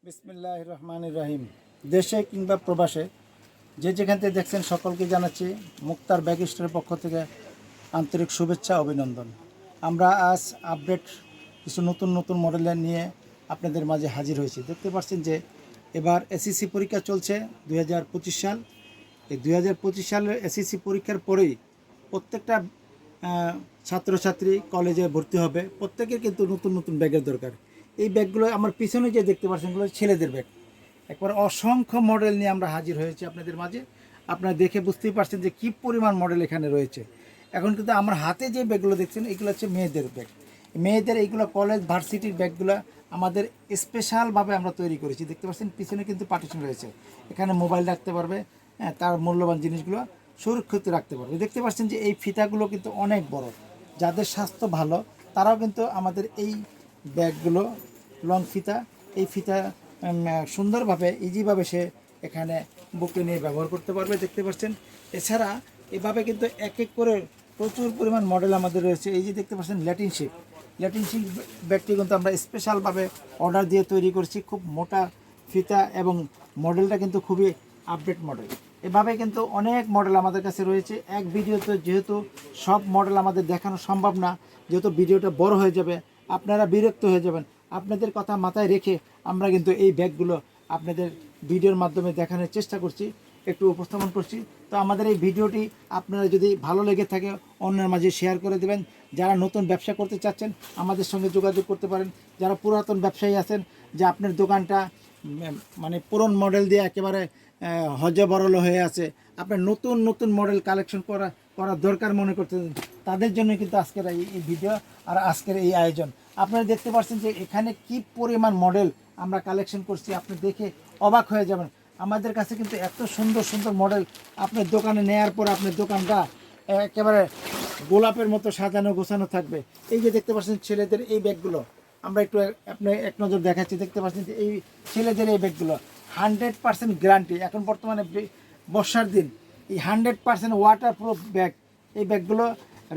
বিসমিল্লাহির রহমানির রহিম। দেশে কিংবা প্রবাসে যে যেখান থেকে দেখছেন সকলকে জানাচ্ছি মুক্তার ব্যাগ স্টোরের পক্ষ থেকে আন্তরিক শুভেচ্ছা অভিনন্দন। আমরা আজ আপডেট কিছু নতুন নতুন মডেলের নিয়ে আপনাদের মাঝে হাজির হয়েছি। দেখতে পাচ্ছেন যে এবার এসএসসি পরীক্ষা চলছে 2025 সাল। এই 2025 সালের এসএসসি পরীক্ষার পরেই প্রত্যেকটা ছাত্রছাত্রী কলেজে ভর্তি হবে, প্রত্যেকের কিন্তু নতুন নতুন ব্যাগের দরকার। এই ব্যাগগুলো আমার পিছনে যে দেখতে পাচ্ছেন এগুলো ছেলেদের ব্যাগ। একবার অসংখ্য মডেল নিয়ে আমরা হাজির হয়েছি আপনাদের মাঝে। আপনারা দেখে বুঝতেই পারছেন যে কী পরিমাণ মডেল এখানে রয়েছে। এখন কিন্তু আমার হাতে যে ব্যাগগুলো দেখছেন এগুলো হচ্ছে মেয়েদের ব্যাগ। মেয়েদের এইগুলো কলেজ ভার্সিটির ব্যাগগুলো আমাদের স্পেশালভাবে আমরা তৈরি করেছি। দেখতে পাচ্ছেন পিছনে কিন্তু পার্টিশন রয়েছে, এখানে মোবাইল রাখতে পারবে, তার মূল্যবান জিনিসগুলো সুরক্ষিত রাখতে পারবে। দেখতে পাচ্ছেন যে এই ফিতাগুলো কিন্তু অনেক বড়, যাদের স্বাস্থ্য ভালো তারাও কিন্তু আমাদের এই ব্যাগগুলো লং ফিতা, এই ফিতা সুন্দরভাবে ইজিভাবে সে এখানে বুকে নিয়ে ব্যবহার করতে পারবে। দেখতে পাচ্ছেন এছাড়া এভাবে কিন্তু এক এক করে প্রচুর পরিমাণ মডেল আমাদের রয়েছে। এই যে দেখতে পাচ্ছেন ল্যাটিন শিপ ব্যাগটি কিন্তু আমরা স্পেশালভাবে অর্ডার দিয়ে তৈরি করছি, খুব মোটা ফিতা এবং মডেলটা কিন্তু খুবই আপডেট মডেল। এভাবে কিন্তু অনেক মডেল আমাদের কাছে রয়েছে। এক ভিডিওতে যেহেতু সব মডেল আমাদের দেখানো সম্ভব না, যেহেতু ভিডিওটা বড় হয়ে যাবে, আপনারা বিরক্ত হয়ে যাবেন, আপনাদের কথা মাথায় রেখে আমরা কিন্তু এই ব্যাগগুলো আপনাদের ভিডিওর মাধ্যমে দেখানোর চেষ্টা করছি, একটু উপস্থাপন করছি। তো আমাদের এই ভিডিওটি আপনারা যদি ভালো লেগে থাকে অন্যের মাঝে শেয়ার করে দেবেন। যারা নতুন ব্যবসা করতে চাচ্ছেন আমাদের সঙ্গে যোগাযোগ করতে পারেন। যারা পুরাতন ব্যবসায়ী আছেন যে আপনার দোকানটা মানে পুরনো মডেল দিয়ে একেবারে হজবরল হয়ে আছে, আপনার নতুন নতুন মডেল কালেকশন করার দরকার মনে করতে, তাদের জন্য কিন্তু আজকের এই ভিডিও আর আজকের এই আয়োজন। আপনারা দেখতে পাচ্ছেন যে এখানে কি পরিমাণ মডেল আমরা কালেকশন করছি, আপনি দেখে অবাক হয়ে যাবেন। আমাদের কাছে কিন্তু এত সুন্দর সুন্দর মডেল আপনার দোকানে নেয়ার পর আপনার দোকানটা একেবারে গোলাপের মতো সাজানো গোছানো থাকবে। এই যে দেখতে পাচ্ছেন ছেলেদের এই ব্যাগগুলো আমরা একটু আপনি এক নজর দেখাচ্ছি। দেখতে পাচ্ছেন যে এই ছেলেদের এই ব্যাগগুলো 100% গ্যারান্টি। এখন বর্তমানে বর্ষার দিন এই 100% ওয়াটারপ্রুফ ব্যাগ, এই ব্যাগগুলো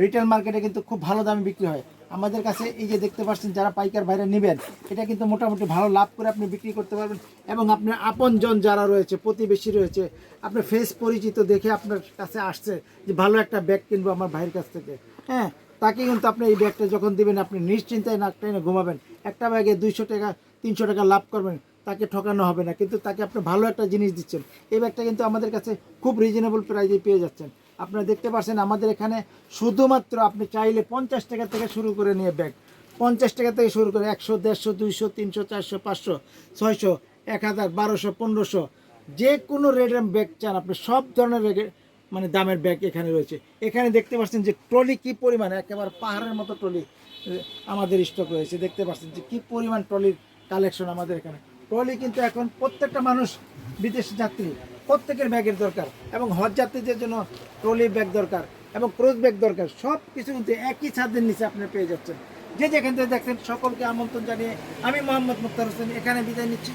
রিটেল মার্কেটে কিন্তু খুব ভালো দামে বিক্রি হয়। আমাদের কাছে এই যে দেখতে পাচ্ছেন যারা পাইকার ভাইরা নেবেন, এটা কিন্তু মোটামুটি ভালো লাভ করে আপনি বিক্রি করতে পারবেন। এবং আপনার আপনজন যারা রয়েছে, প্রতিবেশী রয়েছে, আপনার ফেস পরিচিত দেখে আপনার কাছে আসছে যে ভালো একটা ব্যাগ কিনবো আমার ভাইয়ের কাছ থেকে, হ্যাঁ, তাকে কিন্তু আপনি এই ব্যাগটা যখন দেবেন আপনি নিশ্চিন্তায় নাক টেনে ঘুমাবেন। একটা ব্যাগে 200 টাকা 300 টাকা লাভ করবেন, তাকে ঠকানো হবে না, কিন্তু তাকে আপনি ভালো একটা জিনিস দিচ্ছেন। এই ব্যাগটা কিন্তু আমাদের কাছে খুব রিজনেবল প্রাইসে পেয়ে যাচ্ছেন। আপনারা দেখতে পাচ্ছেন আমাদের এখানে শুধুমাত্র আপনি চাইলে 50 টাকা থেকে শুরু করে নিয়ে ব্যাগ, 50 টাকা থেকে শুরু করে 100, 150, 200, 300, 400, 500, 600, 1000, 1200, 1500 যে কোনো রেটের ব্যাগ চান আপনি, সব ধরনের ব্যাগের মানে দামের ব্যাগ এখানে রয়েছে। এখানে দেখতে পাচ্ছেন যে ট্রলি কী পরিমাণ, একেবারে পাহাড়ের মতো ট্রলি আমাদের স্টক রয়েছে। দেখতে পাচ্ছেন যে কী পরিমাণ ট্রলির কালেকশন আমাদের এখানে। ট্রলি কিন্তু এখন প্রত্যেকটা মানুষ, বিদেশি যাত্রী প্রত্যেকের ব্যাগের দরকার, এবং হজ যাত্রীদের জন্য ট্রলি ব্যাগ দরকার এবং ক্রুজ ব্যাগ দরকার। সব কিছু কিন্তু একই ছাদের নিচে আপনি পেয়ে যাচ্ছেন। যে যেখান থেকে দেখছেন সকলকে আমন্ত্রণ জানিয়ে আমি মোহাম্মদ মুক্তার হোসেন এখানে বিদায় নিচ্ছি।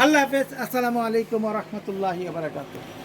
আল্লাহ হাফেজ। আসসালামু আলাইকুম ওয়া রাহমাতুল্লাহি ওয়া বারাকাতুহু।